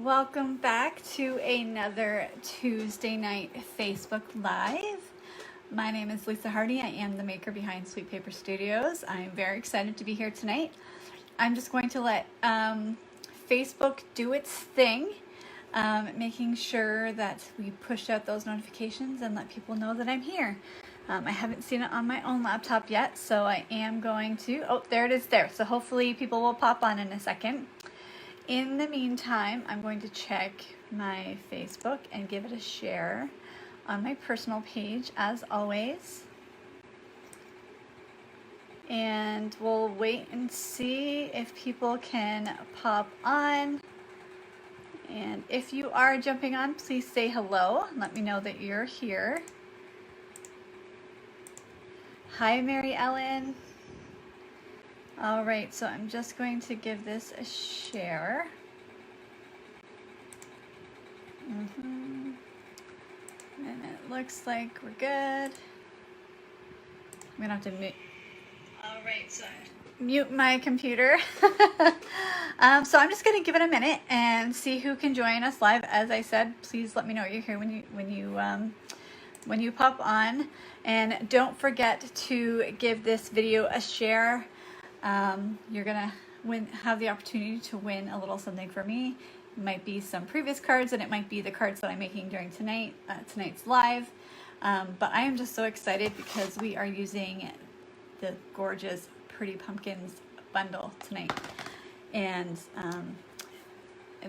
Welcome back to another Tuesday night Facebook Live. My name is Lisa Hardy. I am the maker behind Sweet Paper Studios. I'm very excited to be here tonight. I'm just going to let Facebook do its thing, making sure that we push out those notifications and let people know that I'm here. I haven't seen it on my own laptop yet, so I am going to, oh, there it is there. So hopefully people will pop on in a second. In the meantime, I'm going to check my Facebook and give it a share on my personal page as always. And we'll wait and see if people can pop on. And if you are jumping on, please say hello. Let me know that you're here. Hi, Mary Ellen. All right, so I'm just going to give this a share. And it looks like we're good. I'm gonna have to mute. All right, so mute my computer. So I'm just gonna give it a minute and see who can join us live. As I said, please let me know you're here when you pop on, and don't forget to give this video a share. You're gonna have the opportunity to win a little something for me. It might be some previous cards, and it might be the cards that I'm making during tonight's live. But I am just so excited because we are using the gorgeous Pretty Pumpkins bundle tonight, and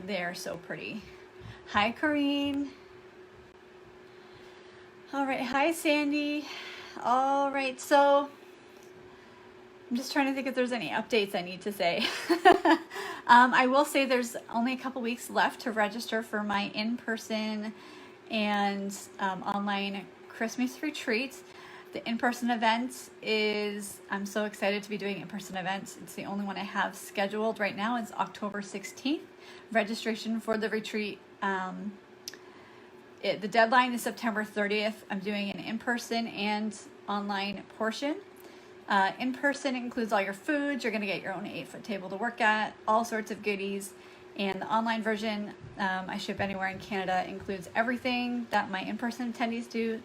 they're so pretty. Hi, Corrine. All right, hi, Sandy. All right, so I'm just trying to think if there's any updates I need to say. I will say there's only a couple weeks left to register for my in-person and online Christmas retreat. The in-person event is, I'm so excited to be doing in-person events. It's the only one I have scheduled right now. It's October 16th. Registration for the retreat, the deadline is September 30th. I'm doing an in-person and online portion. In person includes all your foods. You're going to get your own 8-foot table to work at, all sorts of goodies. And the online version, I ship anywhere in Canada, includes everything that my in-person attendees do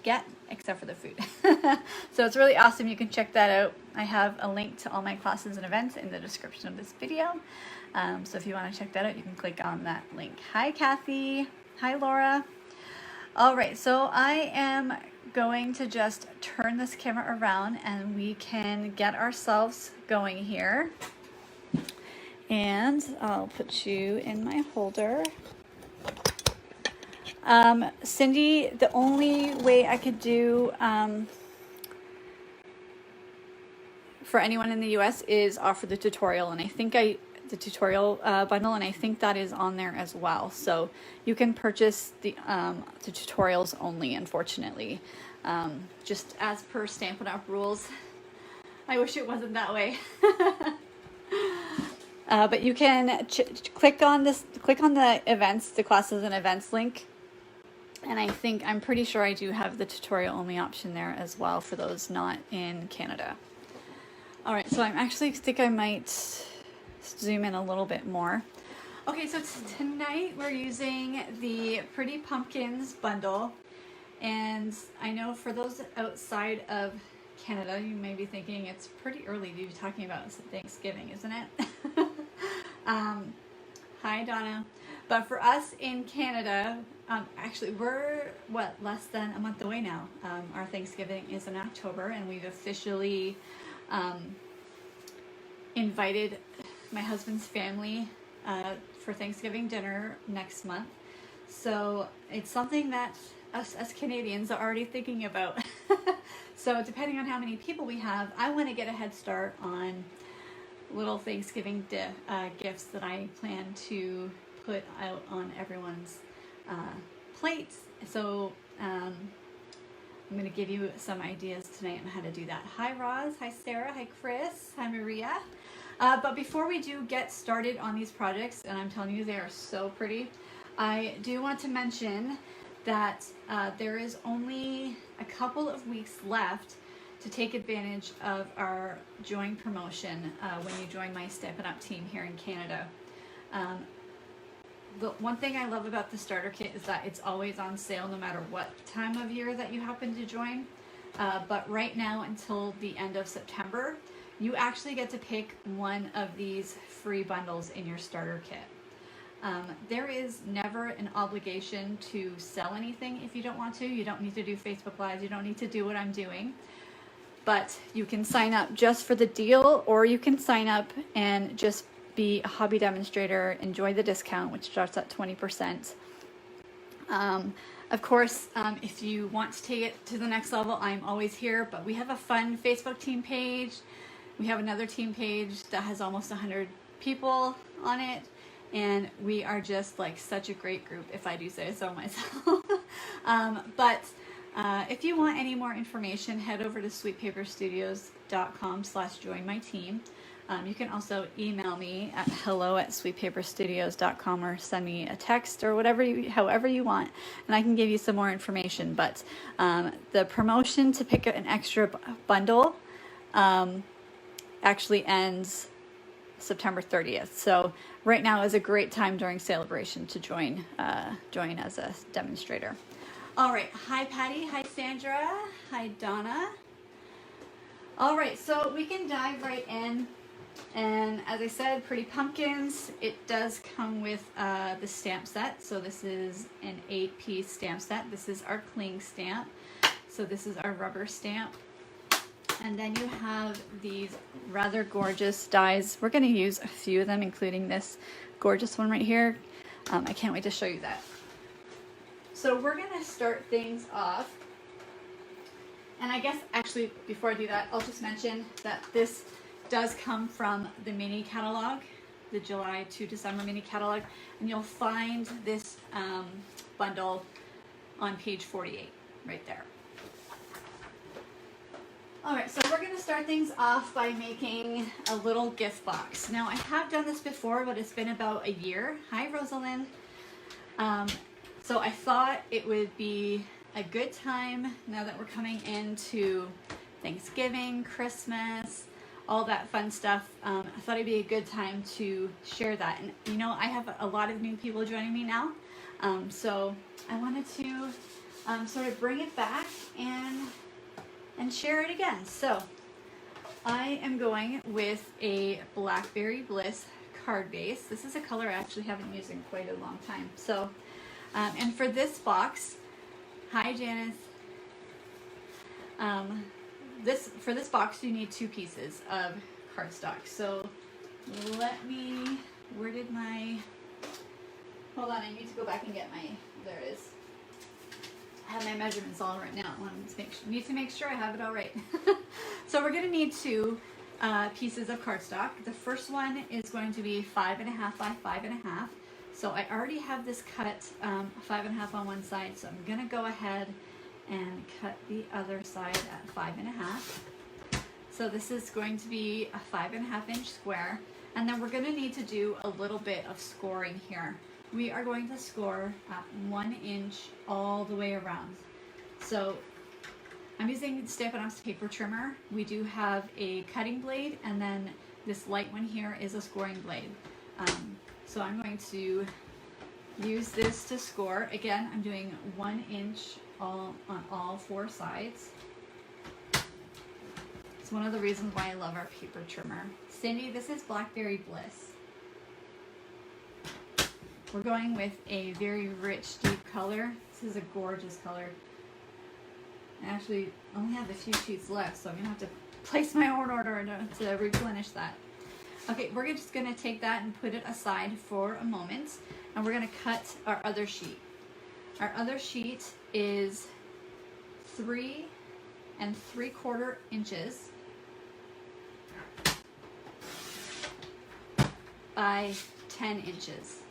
get, except for the food. So it's really awesome. You can check that out. I have a link to all my classes and events in the description of this video. So if you want to check that out, you can click on that link. Hi, Kathy. Hi, Laura. All right, so I am going to just turn this camera around and we can get ourselves going here. And I'll put you in my holder. Cindy, the only way I could do for anyone in the US is offer the tutorial, and I think the tutorial bundle, and I think that is on there as well. So you can purchase the tutorials only, unfortunately. Just as per Stampin' Up! Rules. I wish it wasn't that way. But you can click on the events, the classes and events link. And I'm pretty sure I do have the tutorial only option there as well for those not in Canada. All right, so I think I might zoom in a little bit more. Okay, so tonight we're using the Pretty Pumpkins bundle. And I know for those outside of Canada, you may be thinking it's pretty early to be talking about Thanksgiving, isn't it? Hi, Donna. But for us in Canada, actually we're, less than a month away now. Our Thanksgiving is in October, and we've officially invited my husband's family for Thanksgiving dinner next month. So it's something that us as Canadians are already thinking about. So depending on how many people we have, I want to get a head start on little Thanksgiving gifts that I plan to put out on everyone's plates. So I'm going to give you some ideas tonight on how to do that. Hi, Roz. Hi, Sarah. Hi, Chris. Hi, Maria. But before we do get started on these projects, and I'm telling you they are so pretty, I do want to mention that there is only a couple of weeks left to take advantage of our join promotion when you join my Stampin' Up! Team here in Canada. the one thing I love about the starter kit is that it's always on sale no matter what time of year that you happen to join. But right now until the end of September, you actually get to pick one of these free bundles in your starter kit. There is never an obligation to sell anything if you don't want to. You don't need to do Facebook Lives. You don't need to do what I'm doing. But you can sign up just for the deal, or you can sign up and just be a hobby demonstrator, enjoy the discount, which starts at 20%. Of course, if you want to take it to the next level, I'm always here, but we have a fun Facebook team page. We have another team page that has almost 100 people on it, and we are just like such a great group, if I do say so myself. If you want any more information, head over to sweetpaperstudios.com/join-my-team. You can also email me at hello@sweetpaperstudios.com or send me a text or however you want, and I can give you some more information. But the promotion to pick an extra bundle actually ends September 30th. So right now is a great time during celebration to join as a demonstrator. All right, hi Patty, hi Sandra, hi Donna. All right, so we can dive right in. And as I said, Pretty Pumpkins, it does come with the stamp set. So this is an 8-piece stamp set. This is our cling stamp. So this is our rubber stamp. And then you have these rather gorgeous dies. We're gonna use a few of them, including this gorgeous one right here. I can't wait to show you that. So we're gonna start things off. And I guess actually before I do that, I'll just mention that this does come from the mini catalog, the July to December mini catalog, and you'll find this bundle on page 48 right there. All right, so we're gonna start things off by making a little gift box. Now I have done this before, but it's been about a year. Hi, Rosalind. So I thought it would be a good time now that we're coming into Thanksgiving, Christmas, all that fun stuff. I thought it'd be a good time to share that. And you know, I have a lot of new people joining me now. So I wanted to sort of bring it back and share it again. So I am going with a Blackberry Bliss card base. This is a color I actually haven't used in quite a long time. So, and for this box, hi Janice. For this box, you need 2 pieces of cardstock. So where did my, hold on, I need to go back and get there it is. I have my measurements all right now. I need to make sure I have it all right. So we're gonna need 2 pieces of cardstock. The first one is going to be 5.5 by 5.5. So I already have this cut 5.5 on one side, so I'm gonna go ahead and cut the other side at 5.5. So this is going to be a 5.5 inch square, and then we're going to need to do a little bit of scoring here. We are going to score at 1 inch all the way around. So I'm using Stampin' paper trimmer. We do have a cutting blade, and then this light one here is a scoring blade. So I'm going to use this to score. Again, I'm doing 1 inch on all 4 sides. It's one of the reasons why I love our paper trimmer. Cindy, this is Blackberry Bliss. We're going with a very rich, deep color. This is a gorgeous color. I actually only have a few sheets left, so I'm gonna have to place my own order to replenish that. Okay, we're just gonna take that and put it aside for a moment, and we're gonna cut our other sheet. Our other sheet is 3 3/4 inches by 10 inches.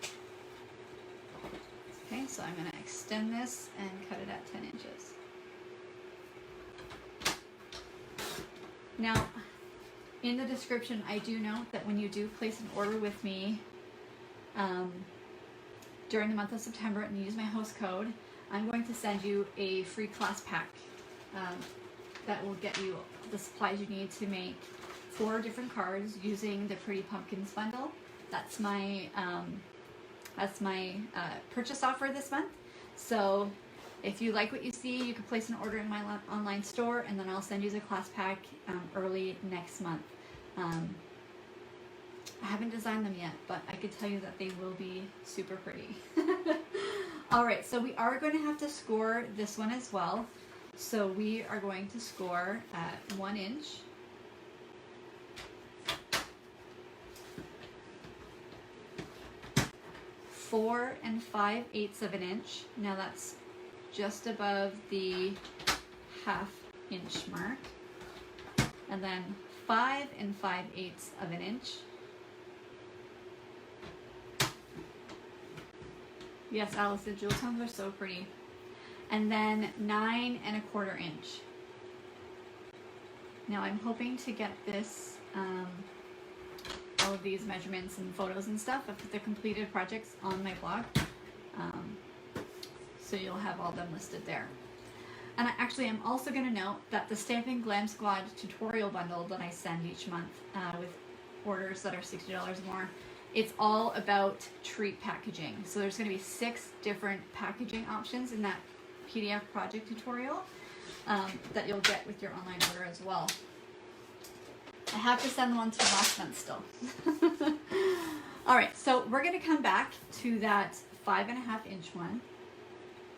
Okay, so I'm going to extend this and cut it at 10 inches. Now, in the description, I do note that when you do place an order with me during the month of September and you use my host code, I'm going to send you a free class pack that will get you the supplies you need to make 4 different cards using the Pretty Pumpkins bundle. That's my That's my purchase offer this month. So if you like what you see, you can place an order in my online store, and then I'll send you the class pack early next month. I haven't designed them yet, but I could tell you that they will be super pretty. All right, so we are going to have to score this one as well. So we are going to score at 1 inch. Four and 5/8 of an inch. Now that's just above the 1/2 inch mark. And then 5 and 5/8 of an inch. Yes, Alice, the jewel tones are so pretty. And then 9 and 1/4 inch. Now I'm hoping to get this, all of these measurements and photos and stuff of the completed projects on my blog. So you'll have all them listed there. And I'm also going to note that the Stampin' Glam Squad tutorial bundle that I send each month with orders that are $60 or more, it's all about treat packaging. So there's going to be 6 different packaging options in that PDF project tutorial that you'll get with your online order as well. I have to send one to last month still. All right, so we're going to come back to that 5.5 inch one,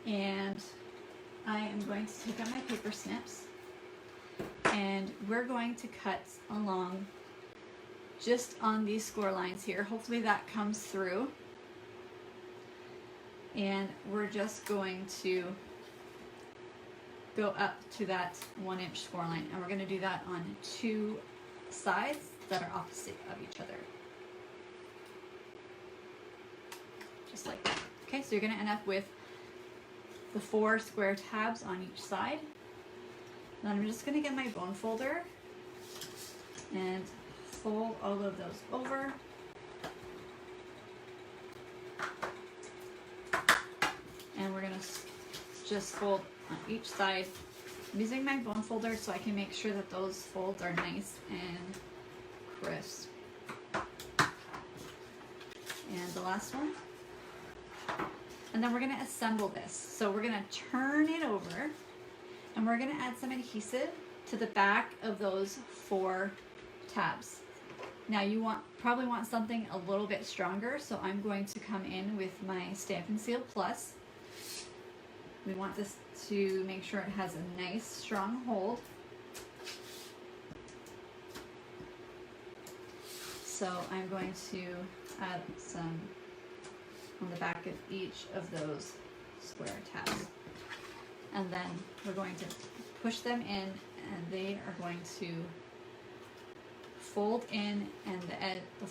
and I am going to take out my paper snips, and we're going to cut along just on these score lines here. Hopefully that comes through, and we're just going to go up to that 1 inch score line, and we're going to do that on 2 sides that are opposite of each other. Just like that. Okay, so you're going to end up with the 4 square tabs on each side. Then I'm just going to get my bone folder and fold all of those over. And we're going to just fold on each side. I'm using my bone folder so I can make sure that those folds are nice and crisp. And the last one. And then we're going to assemble this. So we're going to turn it over, and we're going to add some adhesive to the back of those 4 tabs. Now you probably want something a little bit stronger, so I'm going to come in with my Stampin' Seal Plus. We want this to make sure it has a nice strong hold. So I'm going to add some on the back of each of those square tabs. And then we're going to push them in, and they are going to fold in, and the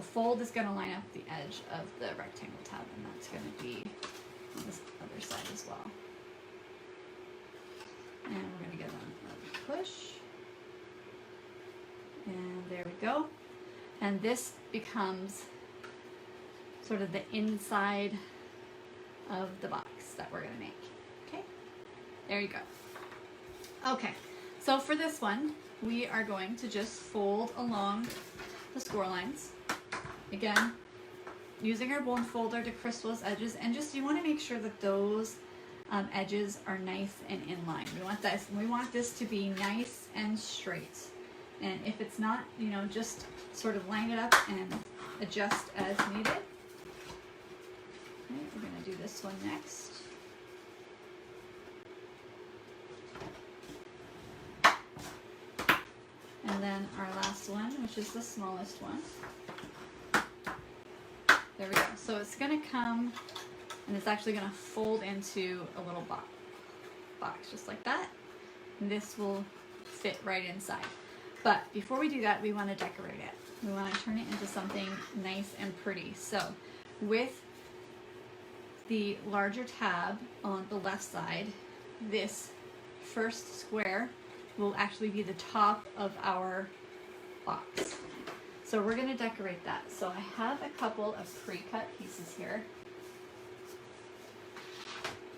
fold is going to line up the edge of the rectangle tab, and that's going to be on this other side as well. And we're going to give them a push. And there we go. And this becomes sort of the inside of the box that we're going to make. Okay, there you go. Okay, so for this one, we are going to just fold along the score lines. Again, using our bone folder to crisp those edges, and just you want to make sure that those edges are nice and in line. We want this to be nice and straight. And if it's not, you know, just sort of line it up and adjust as needed. Okay, we're going to do this one next. And then our last one, which is the smallest one. There we go. So it's going to come, and it's actually going to fold into a little box just like that. And this will fit right inside. But before we do that, we want to decorate it. We want to turn it into something nice and pretty. So with the larger tab on the left side, this first square will actually be the top of our box. So we're going to decorate that. So I have a couple of pre-cut pieces here.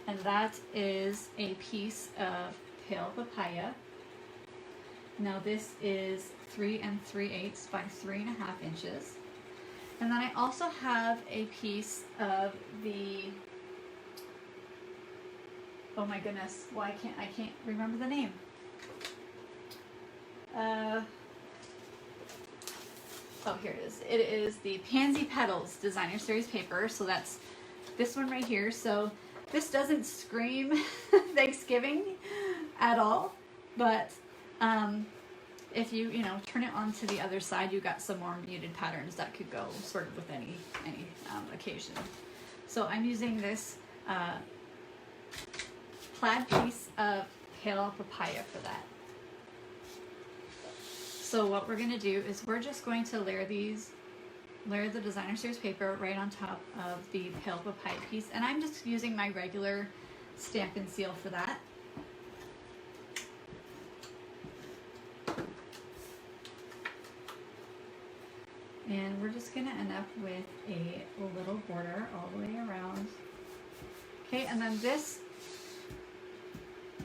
And that is a piece of pale papaya. Now this is 3 3/8 by 3.5 inches. And then I also have a piece of the, oh my goodness, why I can't remember the name. Oh, here it is. It is the Pansy Petals Designer Series paper. So that's this one right here. So this doesn't scream Thanksgiving at all, but if you turn it onto the other side, you got some more muted patterns that could go sort of with any occasion. So I'm using this plaid piece of pale papaya for that. So what we're going to do is we're just going to layer the Designer Series paper right on top of the pale papaya piece, and I'm just using my regular Stampin' seal for that. And we're just going to end up with a little border all the way around. Okay, and then this,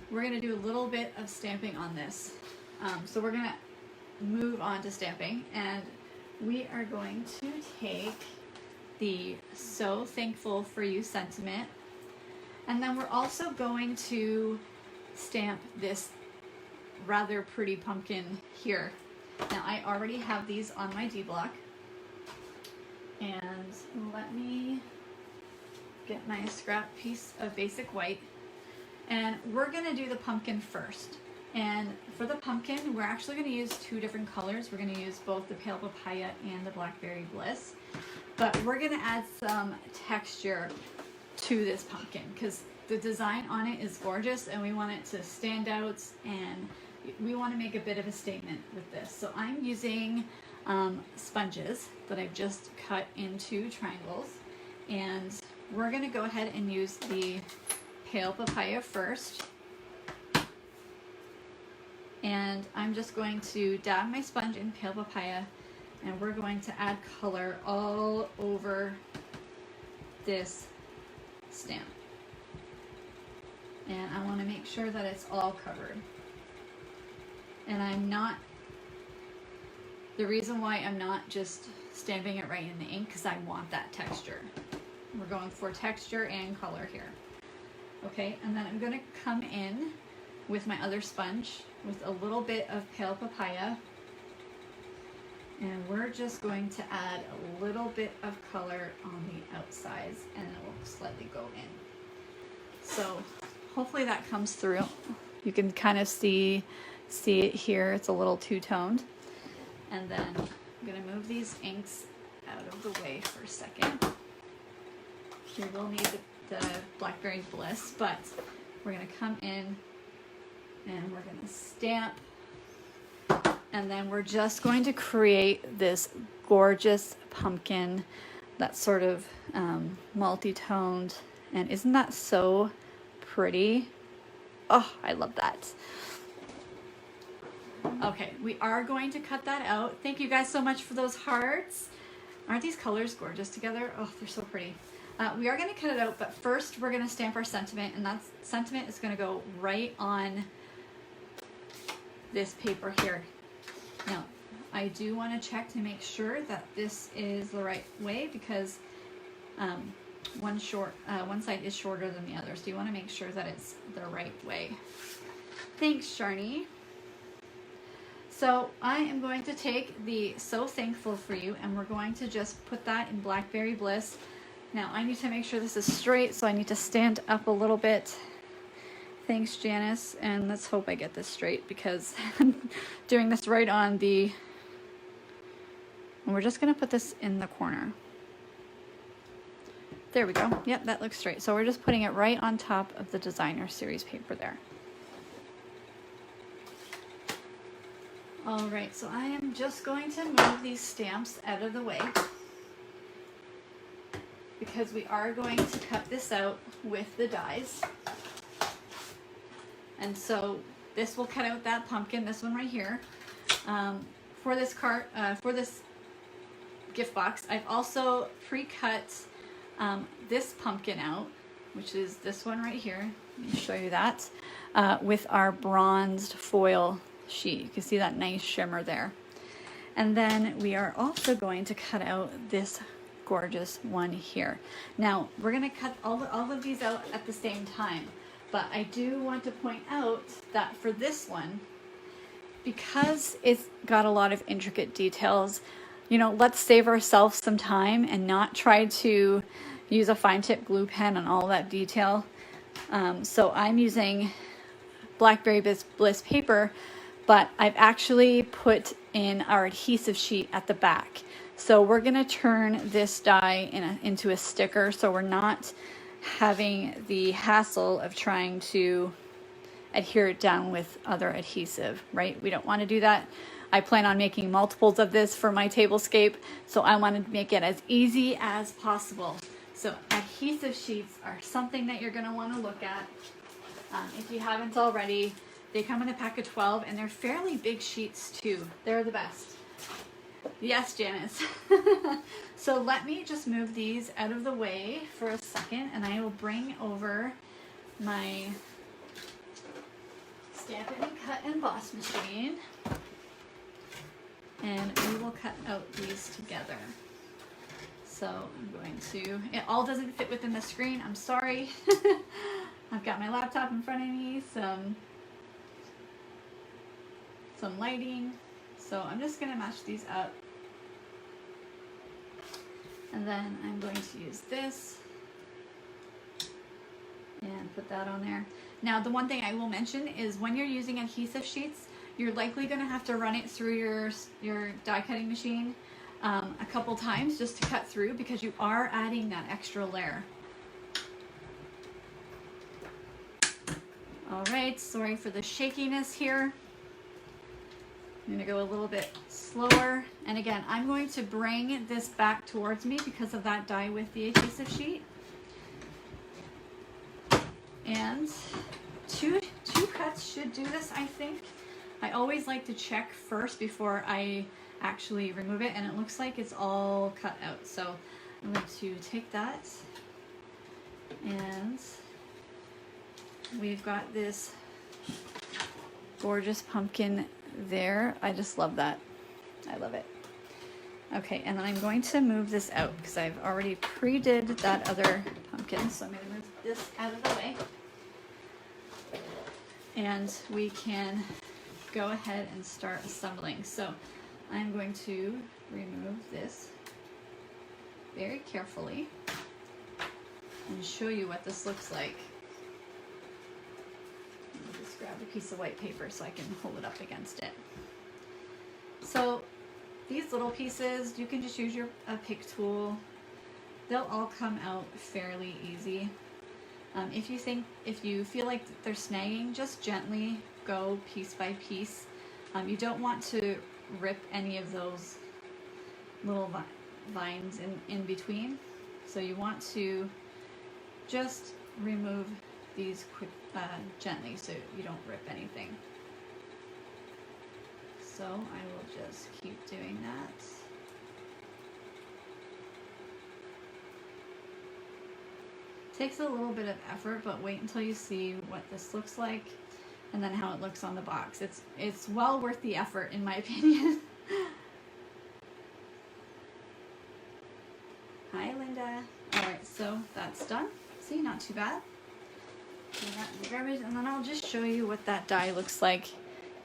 we're going to do a little bit of stamping on this. So we're going to move on to stamping, and we are going to take the So Thankful for You sentiment, and then we're also going to stamp this rather pretty pumpkin here. Now I already have these on my D block, and let me get my scrap piece of basic white, and we're going to do the pumpkin first. And for the pumpkin, we're actually going to use two different colors. We're going to use both the pale papaya and the blackberry bliss, but we're going to add some texture to this pumpkin because the design on it is gorgeous and we want it to stand out, and we want to make a bit of a statement with this. So I'm using sponges that I've just cut into triangles, and we're going to go ahead and use the pale papaya first. And I'm just going to dab my sponge in pale papaya, and we're going to add color all over this stamp. And I want to make sure that it's all covered. And the reason why I'm not just stamping it right in the ink, because I want that texture. We're going for texture and color here. Okay, and then I'm going to come in with my other sponge with a little bit of pale papaya, and we're just going to add a little bit of color on the outsides, and it will slightly go in. So hopefully that comes through. You can kind of see it here. It's a little two-toned. And then I'm going to move these inks out of the way for a second. You will need the blackberry bliss, but we're going to come in and we're going to stamp, and then we're just going to create this gorgeous pumpkin that's sort of multi-toned, and isn't that so pretty? Oh, I love that. Okay, we are going to cut that out. Thank you guys so much for those hearts. Aren't these colors gorgeous together? Oh, they're so pretty. We are going to cut it out, but first we're going to stamp our sentiment, and that sentiment is going to go right on this paper here. Now, I do want to check to make sure that this is the right way, because one side is shorter than the other, so you want to make sure that it's the right way. Thanks, Sharni. So I am going to take the So Thankful for You, and we're going to just put that in Blackberry Bliss. Now I need to make sure this is straight, so I need to stand up a little bit. Thanks, Janice, and let's hope I get this straight, because I'm doing this right on the, and we're just going to put this in the corner. There we go. Yep, that looks straight. So we're just putting it right on top of the Designer Series paper there. All right, so I am just going to move these stamps out of the way, because we are going to cut this out with the dies. And so this will cut out that pumpkin, this one right here. For this cart, for this gift box, I've also pre-cut this pumpkin out, which is this one right here. Let me show you that, with our bronzed foil sheet. You can see that nice shimmer there. And then we are also going to cut out this gorgeous one here. Now we're going to cut all of these out at the same time, but I do want to point out that for this one, because it's got a lot of intricate details, you know, let's save ourselves some time and not try to use a fine tip glue pen on all that detail. So I'm using Blackberry Bliss paper, but I've actually put in our adhesive sheet at the back. So we're gonna turn this die into a sticker, so we're not having the hassle of trying to adhere it down with other adhesive, right? We don't want to do that. I plan on making multiples of this for my tablescape, so I want to make it as easy as possible. So adhesive sheets are something that you're going to want to look at. If you haven't already, they come in a pack of 12 and they're fairly big sheets too. They're the best. Yes, Janice. So let me just move these out of the way for a second and I will bring over my Stampin' Cut and Emboss machine and we will cut out these together. So I'm going to, it all doesn't fit within the screen, I'm sorry. I've got my laptop in front of me, some lighting. So I'm just gonna match these up. And then I'm going to use this and put that on there. Now the one thing I will mention is when you're using adhesive sheets, you're likely gonna have to run it through your die cutting machine a couple times just to cut through because you are adding that extra layer. All right, sorry for the shakiness here. I'm gonna go a little bit slower. And again, I'm going to bring this back towards me because of that die with the adhesive sheet. And two cuts should do this, I think. I always like to check first before I actually remove it, and it looks like it's all cut out. So I'm going to take that, and we've got this gorgeous pumpkin there. I just love that. I love it. Okay, and then I'm going to move this out because I've already pre-did that other pumpkin. So I'm going to move this out of the way. And we can go ahead and start assembling. So I'm going to remove this very carefully and show you what this looks like. Let me just grab a piece of white paper so I can hold it up against it. So these little pieces, you can just use a pick tool. They'll all come out fairly easy. If you feel like they're snagging, just gently go piece by piece. You don't want to rip any of those little vines in between. So you want to just remove these gently so you don't rip anything. So I will just keep doing that. Takes a little bit of effort, but wait until you see what this looks like and then how it looks on the box. It's well worth the effort in my opinion. Hi Linda. Alright, so that's done. See, not too bad. Put that in the garbage, and then I'll just show you what that die looks like.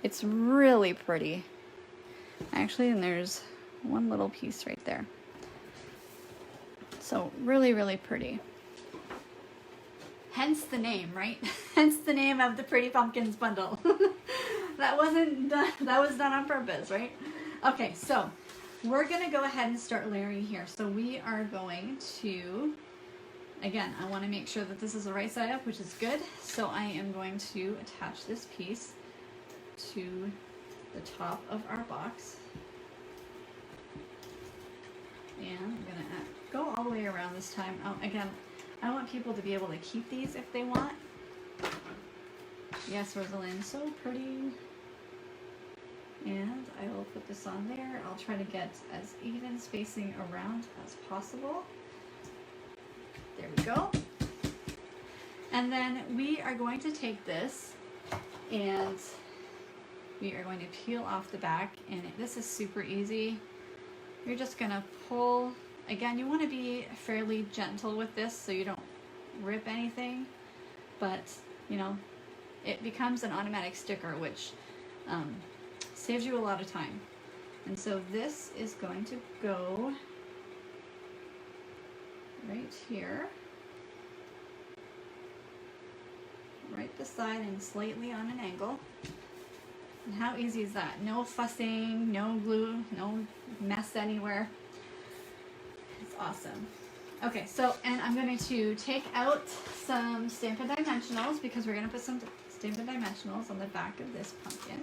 It's really pretty. Actually, and there's one little piece right there. So really, really pretty. Hence the name, right? Hence the name of the Pretty Pumpkins bundle. That wasn't done, that was done on purpose, right? Okay, so we're gonna go ahead and start layering here. So we are going to, again, I wanna make sure that this is the right side up, which is good. So I am going to attach this piece to the top of our box. And I'm gonna go all the way around this time. Again, I want people to be able to keep these if they want. Yes, Rosalind, so pretty. And I will put this on there. I'll try to get as even spacing around as possible. There we go. And then we are going to take this and we are going to peel off the back, and this is super easy. You're just gonna pull. Again, you want to be fairly gentle with this so you don't rip anything, but you know, it becomes an automatic sticker, which saves you a lot of time. And so this is going to go right here, right beside and slightly on an angle. And how easy is that? No fussing, no glue, no mess anywhere. It's awesome. Okay, so, and I'm going to take out some Stampin' Dimensionals because we're going to put some Stampin' Dimensionals on the back of this pumpkin.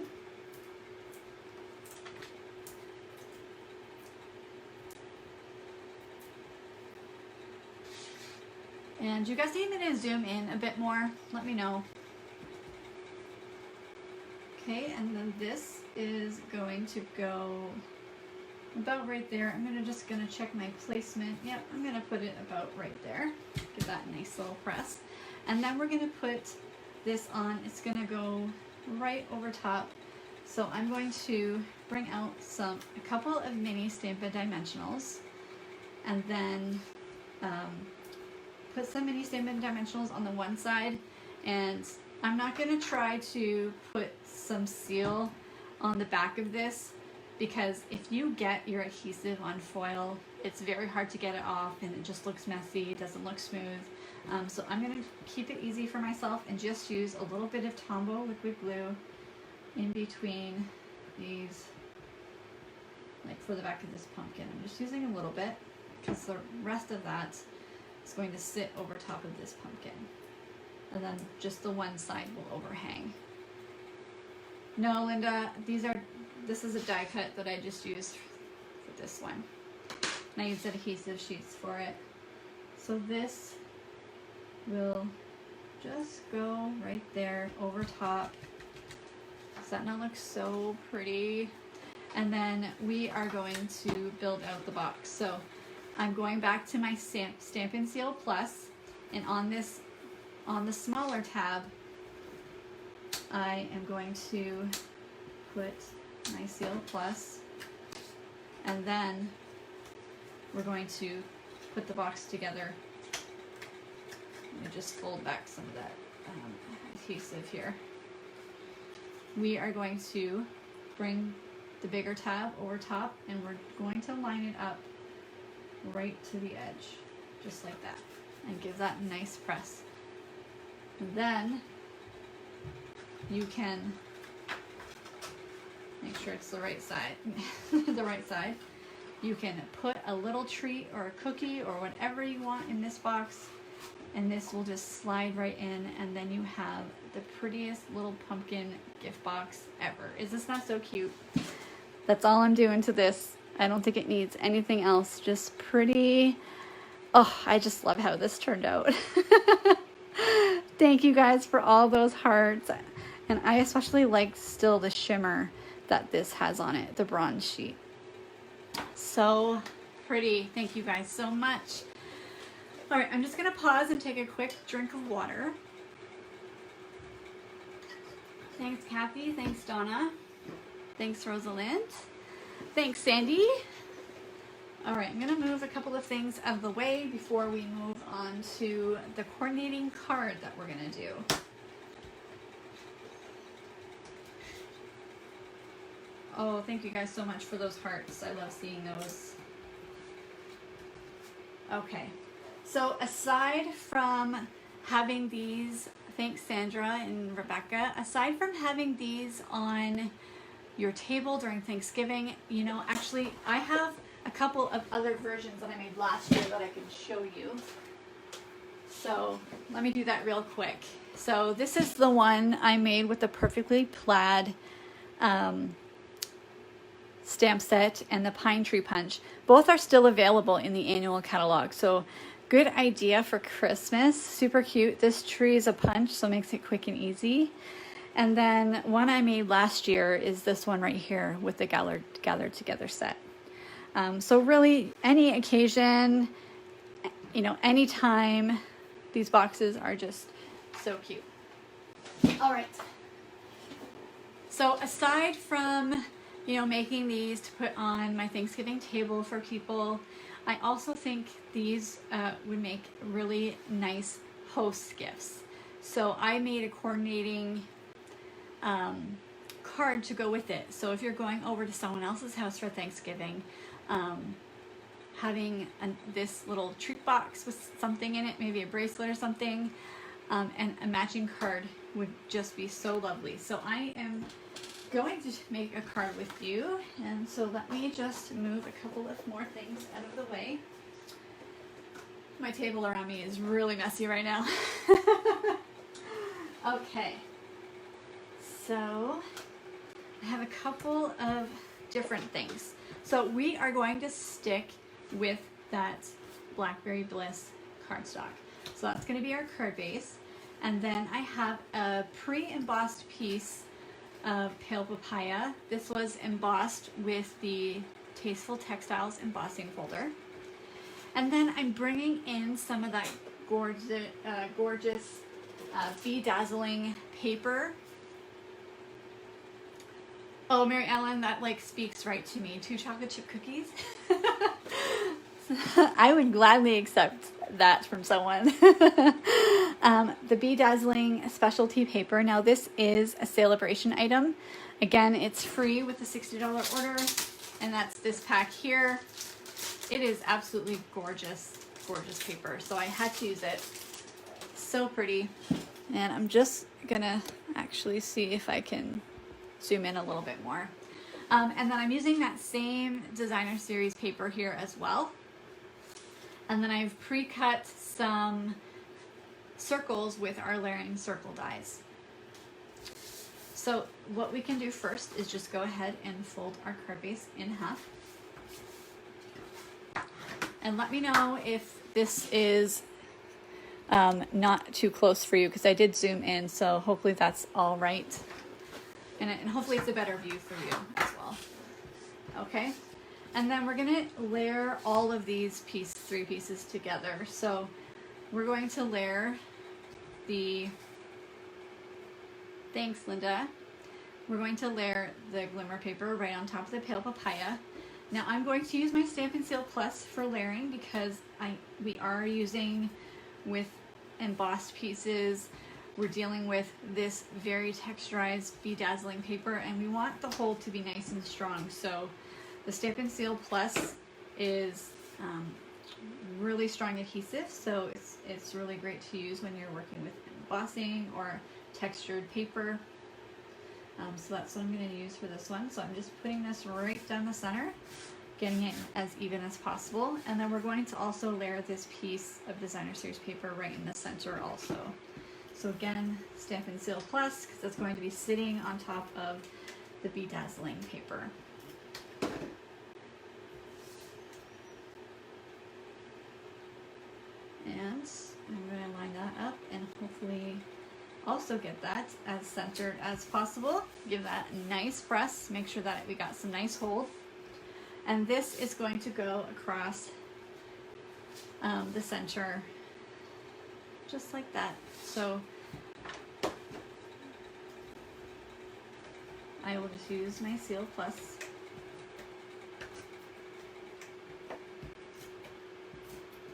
And you guys need me to zoom in a bit more? Let me know. Okay, and then this is going to go about right there. I'm just gonna check my placement. Yep, I'm gonna put it about right there. Give that a nice little press. And then we're gonna put this on. It's gonna go right over top. So I'm going to bring out a couple of mini Stampin' Dimensionals, and then put some mini Stampin' Dimensionals on the one side. And I'm not gonna try to put some seal on the back of this, because if you get your adhesive on foil, it's very hard to get it off and it just looks messy, it doesn't look smooth. So I'm going to keep it easy for myself and just use a little bit of Tombow liquid glue in between these, like for the back of this pumpkin. I'm just using a little bit because the rest of that is going to sit over top of this pumpkin. And then just the one side will overhang. No, Linda, this is a die cut that I just used for this one. And I used adhesive sheets for it. So this will just go right there over top. Does that not look so pretty? And then we are going to build out the box. So I'm going back to my Stampin' Seal Plus, and on the smaller tab, I am going to put my Seal Plus, and then we're going to put the box together. Let me just fold back some of that adhesive here. We are going to bring the bigger tab over top, and we're going to line it up right to the edge, just like that, and give that a nice press. And then you can make sure it's the right side. The right side. You can put a little treat or a cookie or whatever you want in this box, and this will just slide right in, and then you have the prettiest little pumpkin gift box ever. Is this not so cute? That's all I'm doing to this. I don't think it needs anything else. Just pretty. Oh, I just love how this turned out. Thank you guys for all those hearts. And I especially like still the shimmer that this has on it, the bronze sheet. So pretty. Thank you guys so much. All right, I'm just gonna pause and take a quick drink of water. Thanks, Kathy. Thanks, Donna. Thanks, Rosalind. Thanks, Sandy. All right, I'm gonna move a couple of things out of the way before we move on to the coordinating card that we're gonna do. Oh, thank you guys so much for those hearts. I love seeing those. Okay, so aside from having these, thanks Sandra and Rebecca, aside from having these on your table during Thanksgiving, you know, actually I have a couple of other versions that I made last year that I can show you. So let me do that real quick. So this is the one I made with the perfectly plaid stamp set and the pine tree punch. Both are still available in the annual catalog. So good idea for Christmas. Super cute. This tree is a punch, so it makes it quick and easy. And then one I made last year is this one right here with the gathered together set. So really any occasion, you know, anytime, these boxes are just so cute. All right. So aside from, you know, making these to put on my Thanksgiving table for people, I also think these would make really nice host gifts. So I made a coordinating card to go with it. So if you're going over to someone else's house for Thanksgiving, having this little treat box with something in it, maybe a bracelet or something, and a matching card would just be so lovely. So I am going to make a card with you, and so let me just move a couple of more things out of the way. My table around me is really messy right now. Okay, so I have a couple of different things. So we are going to stick with that Blackberry Bliss cardstock. So that's going to be our card base. And then I have a pre-embossed piece of Pale Papaya. This was embossed with the Tasteful Textiles embossing folder. And then I'm bringing in some of that gorgeous Dazzling paper. Oh, Mary Ellen, that like speaks right to me. 2 chocolate chip cookies. I would gladly accept that from someone. The Dazzling specialty paper. Now this is a celebration item. Again, it's free with the $60 order, and that's this pack here. It is absolutely gorgeous, gorgeous paper. So I had to use it. So pretty. And I'm just gonna actually see if I can zoom in a little bit more. And then I'm using that same designer series paper here as well. And then I've pre-cut some circles with our layering circle dies. So what we can do first is just go ahead and fold our card base in half. And let me know if this is not too close for you, because I did zoom in, so hopefully that's all right. And hopefully it's a better view for you as well. Okay, and then we're gonna layer all of these 3 pieces together. So we're going to layer the, thanks Linda, we're going to layer the glimmer paper right on top of the Pale Papaya. Now I'm going to use my Stampin' Seal Plus for layering, because we are using with embossed pieces. We're dealing with this very texturized Dazzling paper, and we want the hold to be nice and strong. So the Stampin' Seal Plus is really strong adhesive, so it's really great to use when you're working with embossing or textured paper. So that's what I'm going to use for this one. So I'm just putting this right down the center, getting it as even as possible. And then we're going to also layer this piece of designer series paper right in the center also. So again, Stampin' Seal Plus, because it's going to be sitting on top of the Dazzling paper. And I'm going to line that up and hopefully also get that as centered as possible. Give that a nice press, make sure that we got some nice hold. And this is going to go across the center, just like that. So I will just use my Seal Plus.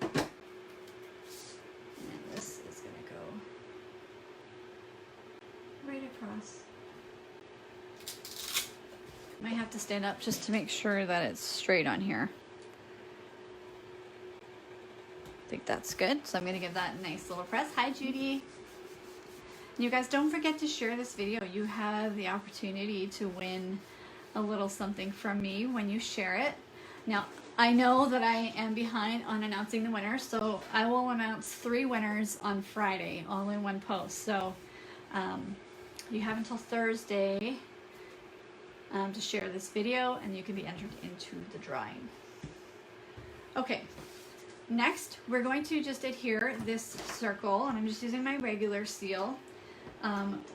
And this is going to go right across. Might have to stand up just to make sure that it's straight on here. I think that's good. So I'm going to give that a nice little press. Hi, Judy. You guys, don't forget to share this video. You have the opportunity to win a little something from me when you share it. Now, I know that I am behind on announcing the winners, so I will announce 3 winners on Friday, all in one post. So you have until Thursday to share this video, and you can be entered into the drawing. Okay, next we're going to just adhere this circle, and I'm just using my regular seal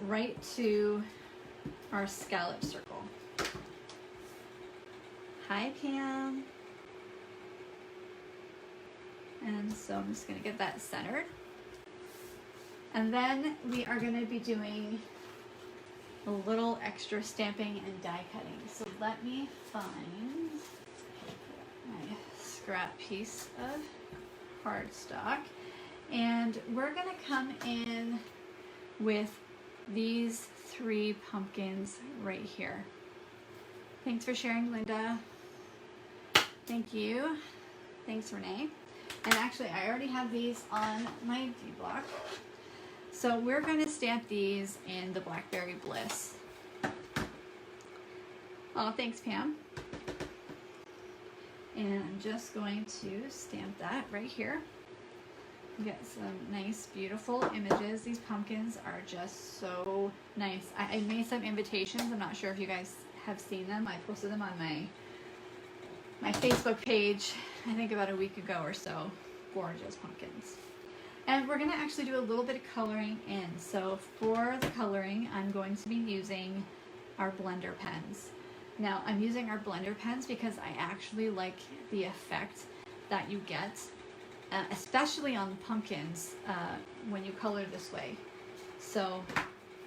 right to our scallop circle. Hi, Pam. And so I'm just going to get that centered. And then we are going to be doing a little extra stamping and die cutting. So let me find my scrap piece of cardstock, and we're gonna come in with these 3 pumpkins right here. Thanks for sharing, Linda. Thank you. Thanks, Renee. And actually, I already have these on my D-block. So we're going to stamp these in the Blackberry Bliss. Oh, thanks, Pam. And I'm just going to stamp that right here. Get some nice, beautiful images. These pumpkins are just so nice. I made some invitations. I'm not sure if you guys have seen them. I posted them on my Facebook page, I think about a week ago or so. Gorgeous pumpkins. And we're going to actually do a little bit of coloring in. So for the coloring, I'm going to be using our blender pens. Now, I'm using our blender pens because I actually like the effect that you get, especially on pumpkins, when you color this way. So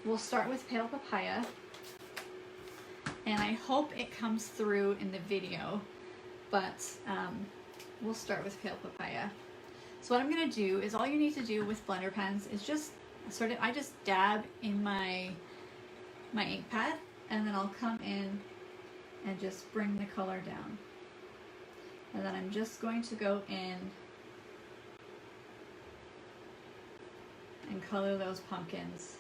we'll start with Pale Papaya, and I hope it comes through in the video, but we'll start with Pale Papaya. So what I'm going to do is, all you need to do with blender pens is just sort of, I just dab in my ink pad, and then I'll come in and just bring the color down. And then I'm just going to go in and color those pumpkins.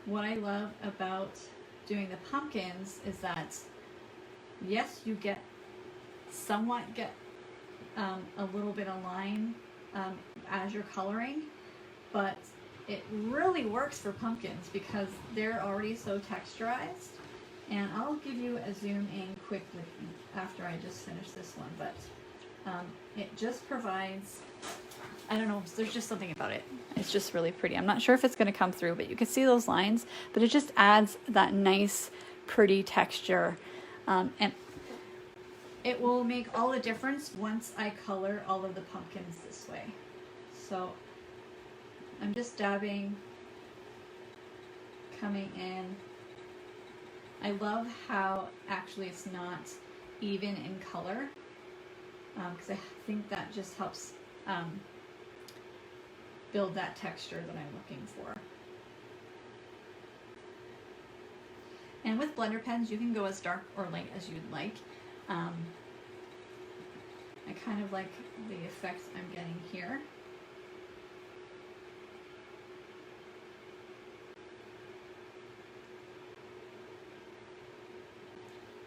What I love about doing the pumpkins is that, yes, you somewhat get a little bit of line as you're coloring, but it really works for pumpkins because they're already so texturized. And I'll give you a zoom in quickly after I just finish this one, but it just provides, I don't know, there's just something about it. It's just really pretty. I'm not sure if it's going to come through, but you can see those lines, but it just adds that nice, pretty texture. And it will make all the difference once I color all of the pumpkins this way. So I'm just dabbing, coming in. I love how actually it's not even in color, because I think that just helps build that texture that I'm looking for. And with blender pens, you can go as dark or light as you'd like. I kind of like the effects I'm getting here.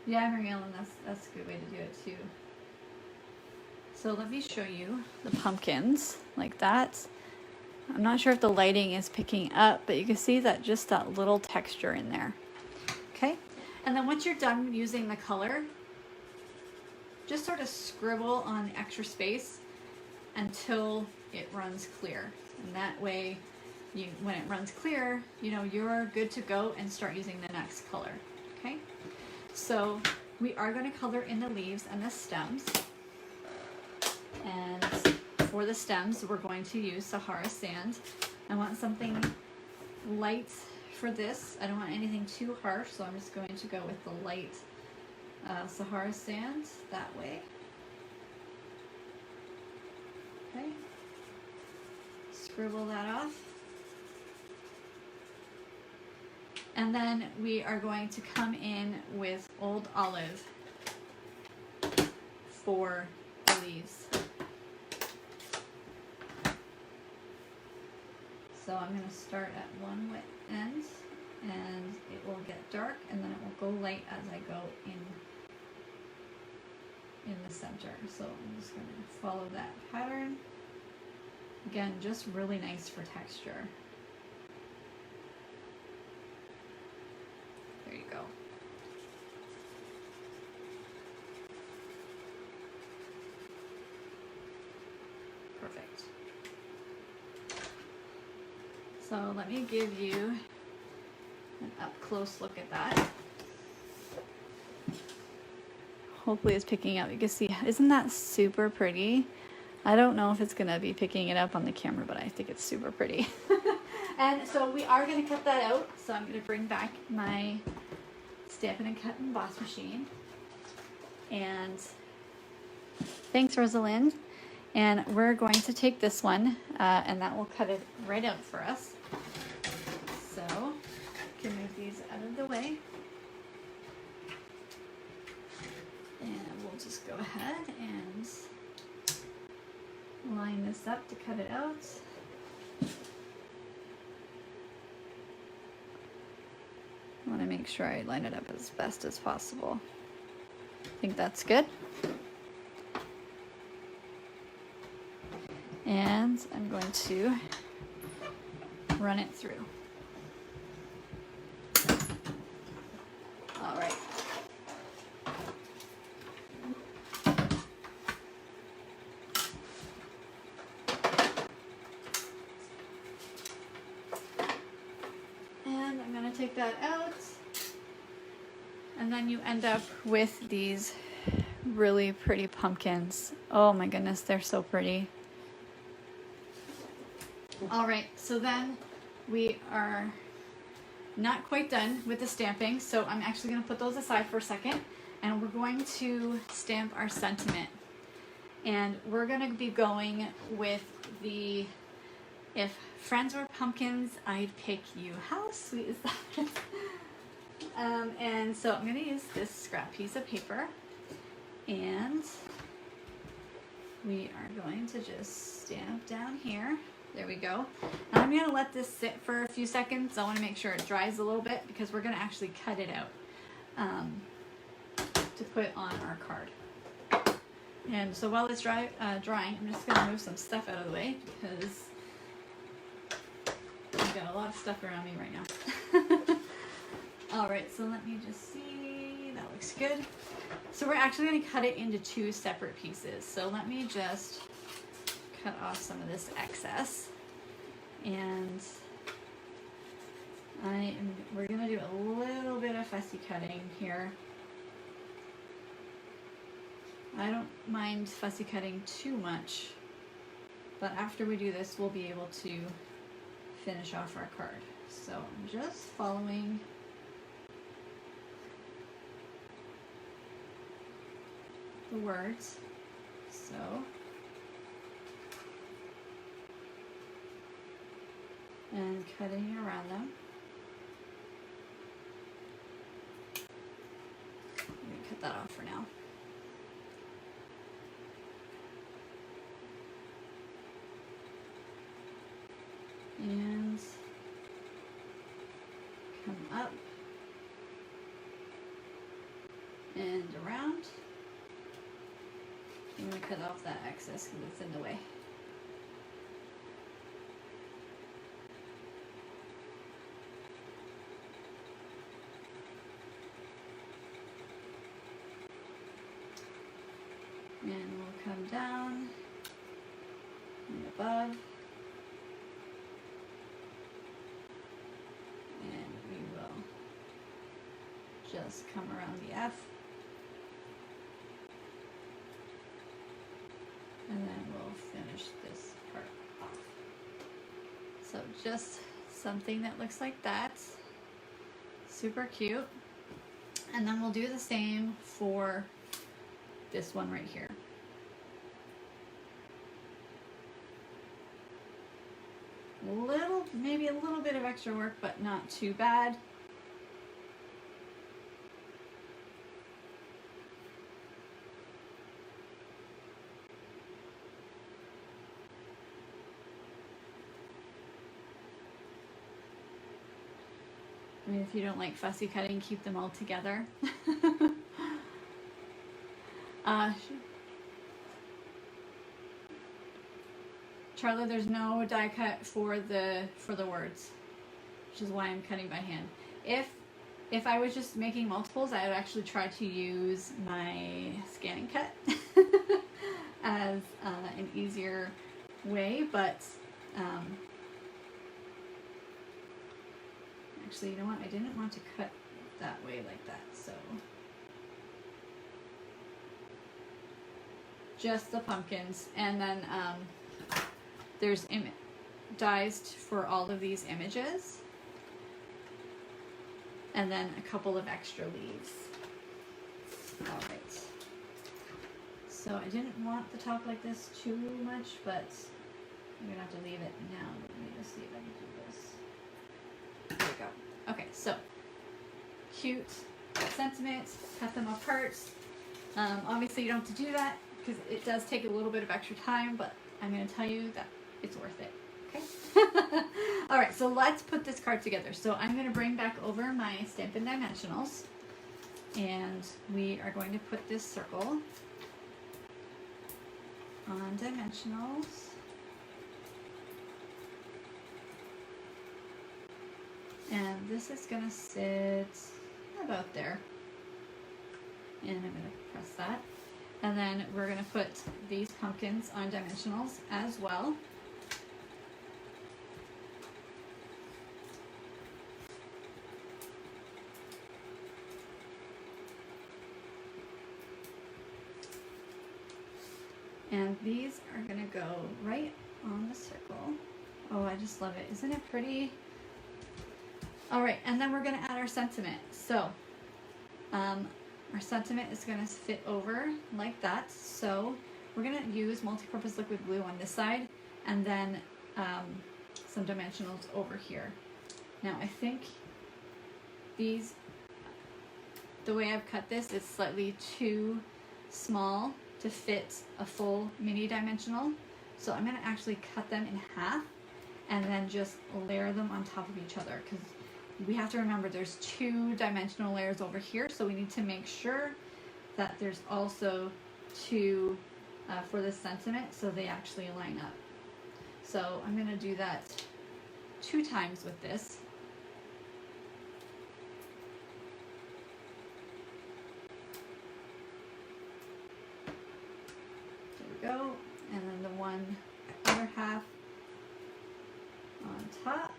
Yeah, Mary Ellen, that's a good way to do it too. So let me show you the pumpkins like that. I'm not sure if the lighting is picking up, but you can see that just that little texture in there. Okay, and then once you're done using the color, just sort of scribble on extra space until it runs clear. And that way, when it runs clear, you know, you're good to go and start using the next color. Okay, so we are going to color in the leaves and the stems. And for the stems, we're going to use Sahara Sand. I want something light for this. I don't want anything too harsh, so I'm just going to go with the light Sahara Sand that way. Okay. Scribble that off. And then we are going to come in with Old Olive for the leaves. So I'm going to start at one wet end, and it will get dark, and then it will go light as I go in the center. So I'm just going to follow that pattern. Again, just really nice for texture. There you go. Perfect. So let me give you an up-close look at that. Hopefully it's picking up. You can see, isn't that super pretty? I don't know if it's gonna be picking it up on the camera, but I think it's super pretty. And so we are going to cut that out. So I'm going to bring back my Stampin' and Cut and Emboss machine. And thanks, Rosalind. And we're going to take this one and that will cut it right out for us. So I can move these out of the way. And we'll just go ahead and line this up to cut it out. I want to make sure I line it up as best as possible. I think that's good. And I'm going to run it through. All right. And I'm going to take that out. And then you end up with these really pretty pumpkins. Oh my goodness, they're so pretty. All right, so then we are not quite done with the stamping, so I'm actually going to put those aside for a second, and we're going to stamp our sentiment. And we're going to be going with the "If friends were pumpkins, I'd pick you." How sweet is that? And so I'm going to use this scrap piece of paper, and we are going to just stamp down here. There we go. And I'm going to let this sit for a few seconds. I want to make sure it dries a little bit because we're going to actually cut it out to put on our card. And so while it's drying, I'm just going to move some stuff out of the way because I've got a lot of stuff around me right now. All right, so let me just see. That looks good. So we're actually going to cut it into two separate pieces. So let me just cut off some of this excess, and we're gonna do a little bit of fussy cutting here. I don't mind fussy cutting too much, but after we do this, we'll be able to finish off our card. So I'm just following the words. So and cutting around them. I'm going to cut that off for now. And come up and around. I'm going to cut off that excess because it's in the way. And we'll come down and above, and we will just come around the F, and then we'll finish this part off. So just something that looks like that. Super cute. And then we'll do the same for this one right here. Maybe a little bit of extra work, but not too bad. I mean, if you don't like fussy cutting, keep them all together. Charlotte, there's no die cut for the words, which is why I'm cutting by hand. If I was just making multiples, I would actually try to use my scan and cut as an easier way, but actually, you know what? I didn't want to cut that way like that, so just the pumpkins, and then there's dies for all of these images. And then a couple of extra leaves. All right. So I didn't want the top like this too much, but I'm gonna have to leave it now. Let me just see if I can do this. There we go. Okay, so cute sentiment, cut them apart. Obviously you don't have to do that because it does take a little bit of extra time, but I'm gonna tell you that it's worth it, okay? All right, so let's put this card together. So I'm gonna bring back over my Stampin' Dimensionals, and we are going to put this circle on dimensionals. And this is gonna sit about there. And I'm gonna press that. And then we're gonna put these pumpkins on dimensionals as well. And these are gonna go right on the circle. Oh, I just love it. Isn't it pretty? All right, and then we're gonna add our sentiment. So our sentiment is gonna fit over like that. So we're gonna use multi-purpose liquid glue on this side, and then some dimensionals over here. Now I think these, the way I've cut this is slightly too small to fit a full mini dimensional. So I'm gonna actually cut them in half and then just layer them on top of each other, because we have to remember there's 2 dimensional layers over here, so we need to make sure that there's also 2 for this sentiment so they actually line up. So I'm gonna do that 2 times with this. There we go, and then the other half on top.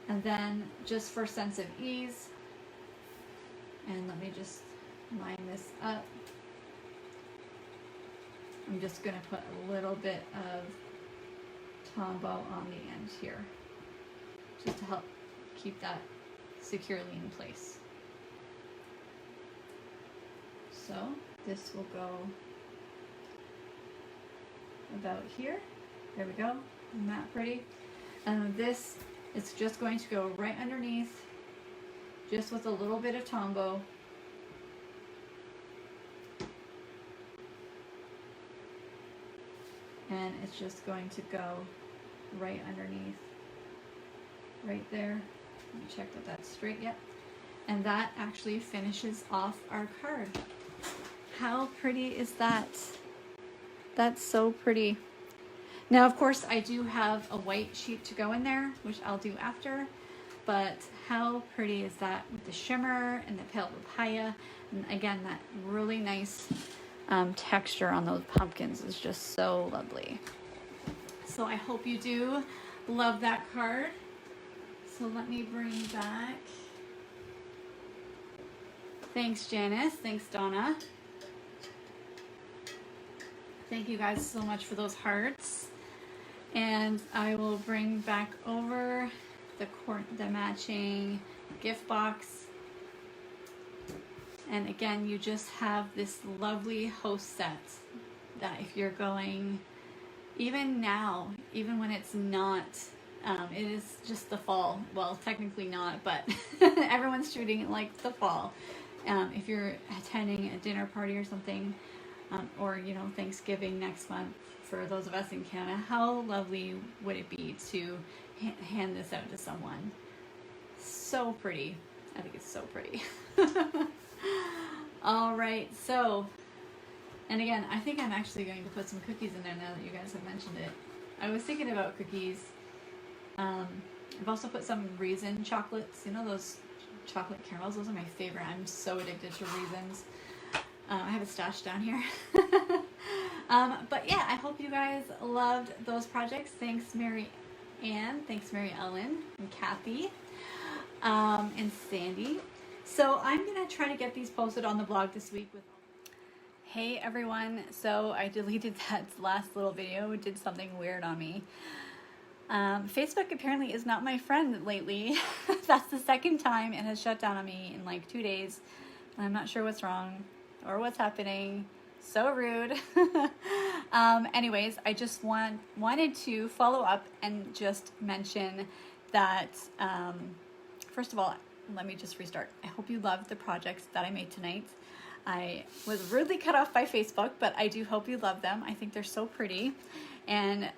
And then just for sense of ease, and let me just line this up, I'm just gonna put a little bit of Tombow on the end here, just to help keep that securely in place. So this will go about here. There we go. Isn't that pretty? And this, it's just going to go right underneath, just with a little bit of Tombow. And it's just going to go right underneath, right there. Let me check that that's straight. Yep. And that actually finishes off our card. How pretty is that? That's so pretty. Now, of course, I do have a white sheet to go in there, which I'll do after, but how pretty is that with the shimmer and the pale papaya? And again, that really nice texture on those pumpkins is just so lovely. So I hope you do love that card. So let me bring back. Thanks, Janice. Thanks, Donna. Thank you guys so much for those hearts. And I will bring back over the matching gift box. And again, you just have this lovely host set that if you're going, even now, even when it's not, it is just the fall. Well, technically not, but everyone's treating it like the fall. If you're attending a dinner party or something, or you know, Thanksgiving next month for those of us in Canada, how lovely would it be to hand this out to someone? So pretty. I think it's so pretty. All right, so, and again, I think I'm actually going to put some cookies in there now that you guys have mentioned it. I was thinking about cookies. I've also put some raisin chocolates, you know, those chocolate caramels. Those are my favorite. I'm so addicted to raisins. I have a stash down here. But yeah, I hope you guys loved those projects. Thanks, Mary Ann. Thanks, Mary Ellen and Kathy and Sandy. So I'm gonna try to get these posted on the blog this week with. Hey everyone, so I deleted that last little video. It did something weird on me. Facebook apparently is not my friend lately. That's the second time it has shut down on me in like 2 days. And I'm not sure what's wrong or what's happening. So rude. Anyways, I just wanted to follow up and just mention that, first of all, let me just restart. I hope you loved the projects that I made tonight. I was rudely cut off by Facebook, but I do hope you love them. I think they're so pretty. And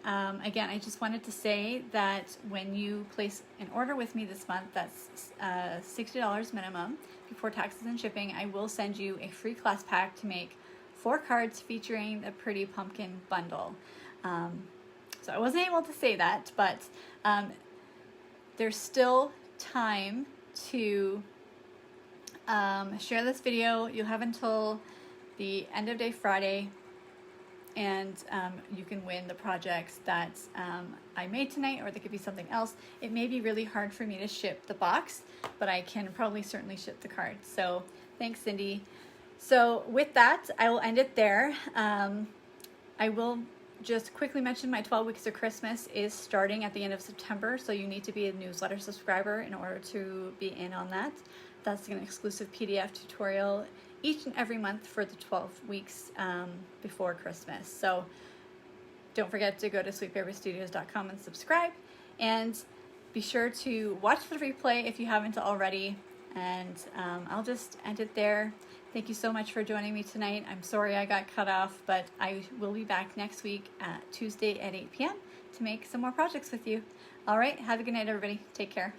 again, I just wanted to say that when you place an order with me this month, that's $60 minimum before taxes and shipping, I will send you a free class pack to make 4 cards featuring the Pretty Pumpkin bundle. So I wasn't able to say that, but there's still time to share this video. You'll have until the end of day Friday, and you can win the projects that I made tonight, or there could be something else. It may be really hard for me to ship the box, but I can probably certainly ship the cards. So thanks, Cindy. So with that, I will end it there. I will just quickly mention my 12 Weeks of Christmas is starting at the end of September, so you need to be a newsletter subscriber in order to be in on that. That's an exclusive PDF tutorial each and every month for the 12 weeks before Christmas. So don't forget to go to sweetpaperstudios.com and subscribe, and be sure to watch the replay if you haven't already. And I'll just end it there. Thank you so much for joining me tonight. I'm sorry I got cut off, but I will be back next week Tuesday at 8 p.m. to make some more projects with you. All right, have a good night, everybody. Take care.